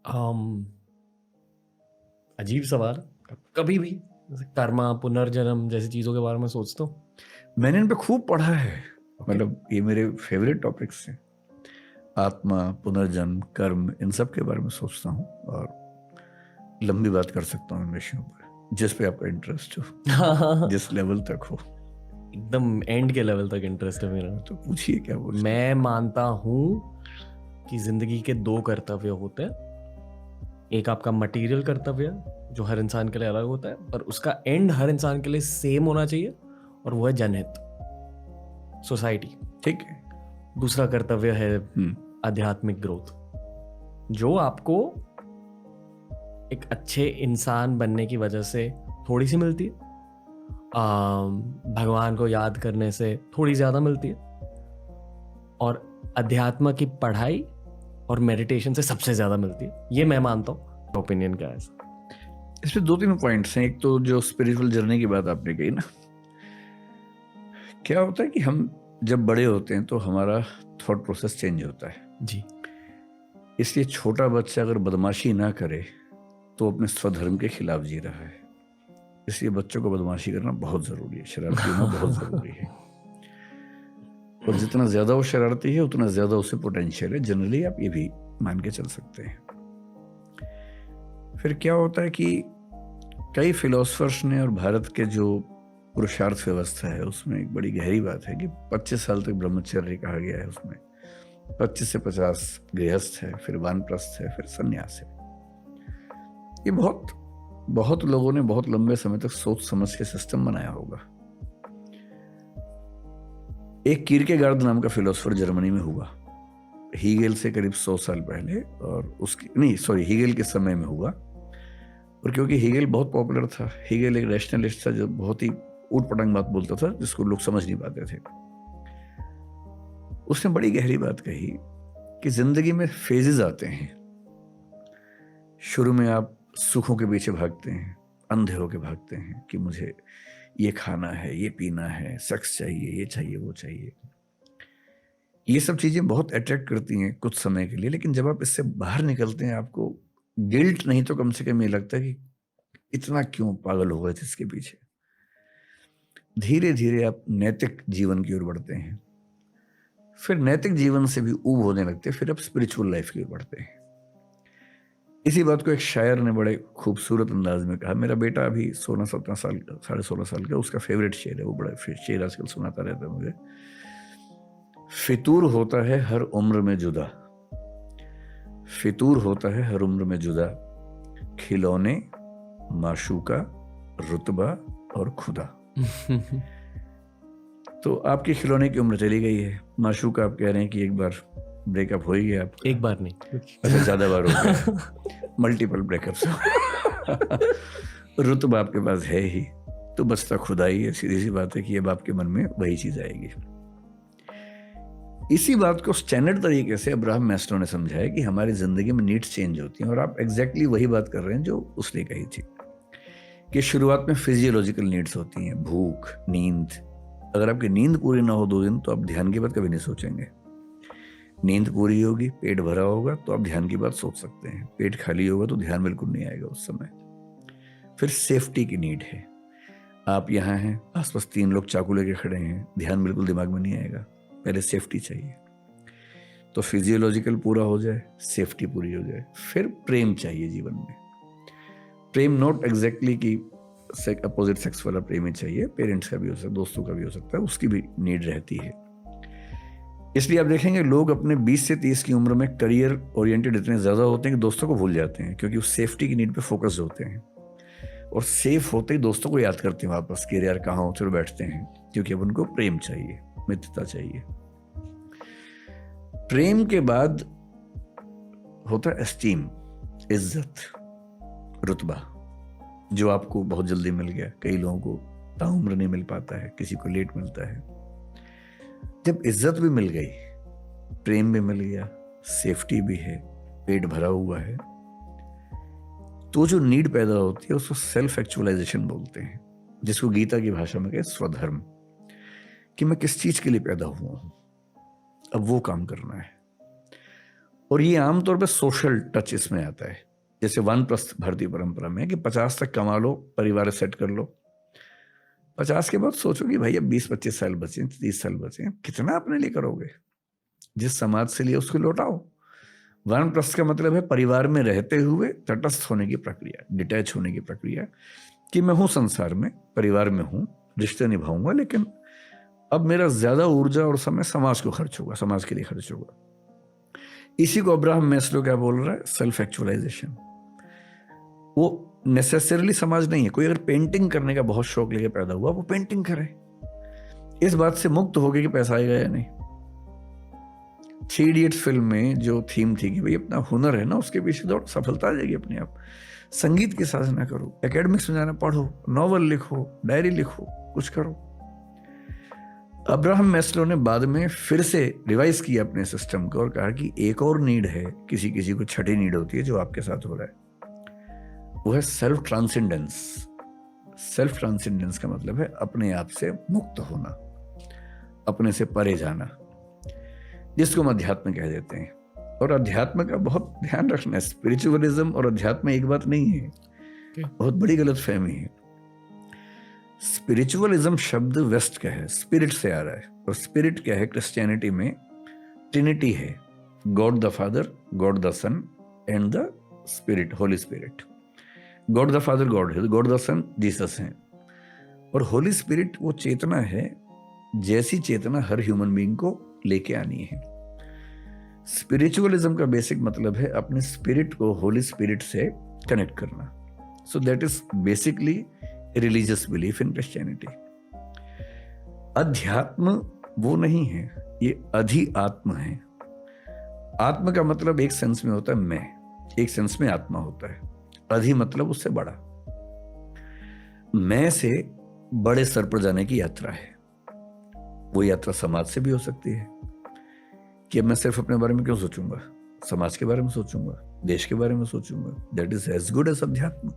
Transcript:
अम, अजीब सवाल। कभी भी जैसे कर्मा पुनर्जन्म जैसी चीज़ों के बारे में सोचता हूँ। मैंने इन पे खूब पढ़ा है। ओके। मतलब ये मेरे फेवरेट टॉपिक्स हैं। आत्मा, पुनर्जन्म, कर्म, इन सब के बारे में सोचता हूँ और लंबी बात कर सकता हूँ इन विषयों पर, जिस पे आपका इंटरेस्ट हो, जिस लेवल तक हो। एकदम एंड के लेवल तक इंटरेस्ट है मेरा। तो पूछिए क्या पूछना है। मैं मानता हूँ कि जिंदगी के दो कर्तव्य होते हैं। एक आपका मटेरियल कर्तव्य जो हर इंसान के लिए अलग होता है, पर उसका एंड हर इंसान के लिए सेम होना चाहिए, और वो है जनहित, सोसाइटी। ठीक है। दूसरा कर्तव्य है आध्यात्मिक ग्रोथ, जो आपको एक अच्छे इंसान बनने की वजह से थोड़ी सी मिलती है, भगवान को याद करने से थोड़ी ज़्यादा मिलती है, और अध्यात्म की पढ़ाई और मेडिटेशन से सबसे ज़्यादा मिलती है। ये मैं मानता हूँ। ओपिनियन क्या है इसमें दो तीन पॉइंट्स हैं। एक तो जो स्पिरिचुअल जर्नी की बात आपने कही ना, क्या होता है कि हम जब बड़े होते हैं तो हमारा थॉट प्रोसेस चेंज होता है जी। इसलिए छोटा बच्चा अगर बदमाशी ना करे तो अपने स्वधर्म के खिलाफ जी रहा है। इसलिए बच्चों को बदमाशी करना बहुत जरूरी है, शरारती होना बहुत जरूरी है। और जितना ज्यादा वो शरारती है उतना ज्यादा उसे पोटेंशियल है। जनरली आप ये भी मान के चल सकते हैं। फिर क्या होता है कि कई फिलोसफर्स ने और भारत के जो पुरुषार्थ व्यवस्था है उसमें एक बड़ी गहरी बात है कि 25 साल तक ब्रह्मचर्य कहा गया है। उसमें 25 से 50 गृहस्थ है, फिर वानप्रस्थ है, फिर सन्यास है। ये बहुत बहुत लोगों ने बहुत लंबे समय तक सोच समझ के सिस्टम बनाया होगा। एक कीरकेगार्ड नाम का फिलोसफर जर्मनी में हुआ, हीगेल से करीब 100 साल पहले, और उसकी नहीं सॉरी हीगेल के समय में हुआ। और क्योंकि हीगेल बहुत पॉपुलर था, हीगेल एक रैशनलिस्ट था जो बहुत ही ऊट पटांग बात बोलता था जिसको लोग समझ नहीं पाते थे। उसने बड़ी गहरी बात कही कि जिंदगी में फेजेस आते हैं। शुरू में आप सुखों के पीछे भागते हैं, अंधे होके भागते हैं कि मुझे ये खाना है, ये पीना है, सेक्स चाहिए, ये चाहिए, वो चाहिए। ये सब चीजें बहुत अट्रैक्ट करती हैं कुछ समय के लिए, लेकिन जब आप इससे बाहर निकलते हैं आपको गिल्ट नहीं तो कम से कम ये लगता है कि इतना क्यों पागल हो गए थे इसके पीछे। धीरे धीरे आप नैतिक जीवन की ओर बढ़ते हैं, फिर नैतिक जीवन से भी ऊब होने लगते हैं, फिर आप स्पिरिचुअल लाइफ की ओर बढ़ते हैं। इसी बात को एक शायर ने बड़े खूबसूरत अंदाज में कहा। मेरा बेटा अभी 16-17 साल का, 16.5 साल का, उसका फेवरेट शेर है वो, बड़ा शेर आजकल सुनाता रहता है मुझे। फितूर होता है हर उम्र में जुदा, फितूर होता है हर उम्र में जुदा, खिलौने, माशूका, रुतबा और खुदा। तो आपके खिलौने की उम्र चली गई है, माशूका आप कह रहे हैं कि एक बार ब्रेकअप हो ही गया आपका। एक बार नहीं, अच्छा, ज्यादा बार हो गया, मल्टीपल ब्रेकअप्स। रुतबा आपके पास है ही, तो बचता खुदा ही है। सीधी सी बात है कि अब आपके मन में वही चीज आएगी। इसी बात को स्टैंडर्ड तरीके से अब्राहम मैस्लो ने समझाया कि हमारी जिंदगी में नीड्स चेंज होती हैं, और आप एग्जैक्टली वही बात कर रहे हैं जो उसने कही थी कि शुरुआत में फिजियोलॉजिकल नीड्स होती हैं, भूख, नींद। अगर आपकी नींद पूरी ना हो 2 दिन तो आप ध्यान की बात कभी नहीं सोचेंगे। नींद पूरी होगी, पेट भरा होगा तो आप ध्यान की बात सोच सकते हैं। पेट खाली होगा तो ध्यान बिल्कुल नहीं आएगा उस समय। फिर सेफ्टी की नीड है। आप यहाँ हैं, आसपास 3 लोग चाकू लेके खड़े हैं, ध्यान बिल्कुल दिमाग में नहीं आएगा। पहले सेफ्टी चाहिए। तो फिजियोलॉजिकल पूरा हो जाए, सेफ्टी पूरी हो जाए, फिर प्रेम चाहिए जीवन में। प्रेम नॉट एग्जैक्टली कि अपोजिट सेक्स वाला प्रेम ही चाहिए, पेरेंट्स का भी हो सकता है, दोस्तों का भी हो सकता है, उसकी भी नीड रहती है। इसलिए आप देखेंगे लोग अपने 20 से 30 की उम्र में करियर ओरिएंटेड इतने ज्यादा होते हैं कि दोस्तों को भूल जाते हैं, क्योंकि उस सेफ्टी की नीड पे फोकस होते हैं। और सेफ होते ही दोस्तों को याद करते हैं वापस कि यार कहाँ हो, फिर बैठते हैं, क्योंकि अब उनको प्रेम चाहिए, मित्रता चाहिए। प्रेम के बाद होता है एस्टीम, इज्जत, रुतबा, जो आपको बहुत जल्दी मिल गया। कई लोगों को ताउम्र नहीं मिल पाता है, किसी को लेट मिलता है। जब इज्जत भी मिल गई, प्रेम भी मिल गया, सेफ्टी भी है, पेट भरा हुआ है, तो जो नीड पैदा होती है उसको सेल्फ एक्चुअलाइजेशन बोलते हैं, जिसको गीता की भाषा में कहते स्वधर्म, कि मैं किस चीज के लिए पैदा हुआ हूं, अब वो काम करना है। और ये आमतौर पे सोशल टच इसमें आता है। जैसे वानप्रस्थ भारतीय परंपरा में कि 50 तक कमा लो, परिवार सेट कर लो, 50 के बाद सोचो कि भाई अब 20-25 साल बचे, 30 साल बचे, कितना अपने लिए करोगे, जिस समाज से लिए उसको लौटाओ। वानप्रस्थ का मतलब है परिवार में रहते हुए तटस्थ होने की प्रक्रिया, डिटैच होने की प्रक्रिया, कि मैं हूं संसार में, परिवार में हूं, रिश्ते निभाऊंगा, लेकिन अब मेरा ज्यादा ऊर्जा और समय समाज को खर्च होगा, समाज के लिए खर्च होगा। इसी को अब्राहम मैस्लो क्या बोल रहा है? Self actualisation. वो नेसेसरली समाज नहीं है। कोई अगर पेंटिंग करने का बहुत शौक लेके पैदा हुआ, वो पेंटिंग करे, इस बात से मुक्त हो गए कि पैसा आएगा या नहीं। 3 इडियट्स फिल्म में जो थीम थी कि भाई अपना हुनर है ना, उसके पीछे दौड़, सफलता आ जाएगी अपने आप। संगीत की साधना करो, एकेडमिक्स में जाना, पढ़ो, नॉवल लिखो, डायरी लिखो, कुछ करो। अब्राहम मैस्लो ने बाद में फिर से रिवाइज किया अपने सिस्टम को और कहा कि एक और नीड है, किसी किसी को छठी नीड होती है, जो आपके साथ हो रहा है, वो है सेल्फ ट्रांसेंडेंस। सेल्फ ट्रांसेंडेंस का मतलब है अपने आप से मुक्त होना, अपने से परे जाना, जिसको हम अध्यात्म कह देते हैं। और अध्यात्म का बहुत ध्यान रखना है, स्पिरिचुअलिज्म और अध्यात्म एक बात नहीं है, बहुत बड़ी गलतफहमी है। स्पिरिचुअलिज्म शब्द वेस्ट का है, स्पिरिट से आ रहा है, और स्पिरिट क्या है? क्रिश्चियनिटी में ट्रिनिटी है, God the father, God the son and the spirit, holy spirit. God the father God है, गॉड द सन जीसस है, और होली स्पिरिट वो चेतना है जैसी चेतना हर ह्यूमन बीइंग को लेके आनी है। स्पिरिचुअलिज्म का बेसिक मतलब है अपने स्पिरिट को होली स्पिरिट से कनेक्ट करना। So that is basically religious belief in Christianity. अध्यात्म वो नहीं है, ये अधिआत्म है। आत्म का मतलब एक सेंस में होता है मैं, एक सेंस में आत्मा होता है। अधि मतलब उससे बड़ा, मैं से बड़े स्तर पर जाने की यात्रा है। वो यात्रा समाज से भी हो सकती है कि अब मैं सिर्फ अपने बारे में क्यों सोचूंगा, समाज के बारे में सोचूंगा, देश के बारे में सोचूंगा। That is as good as अध्यात्म।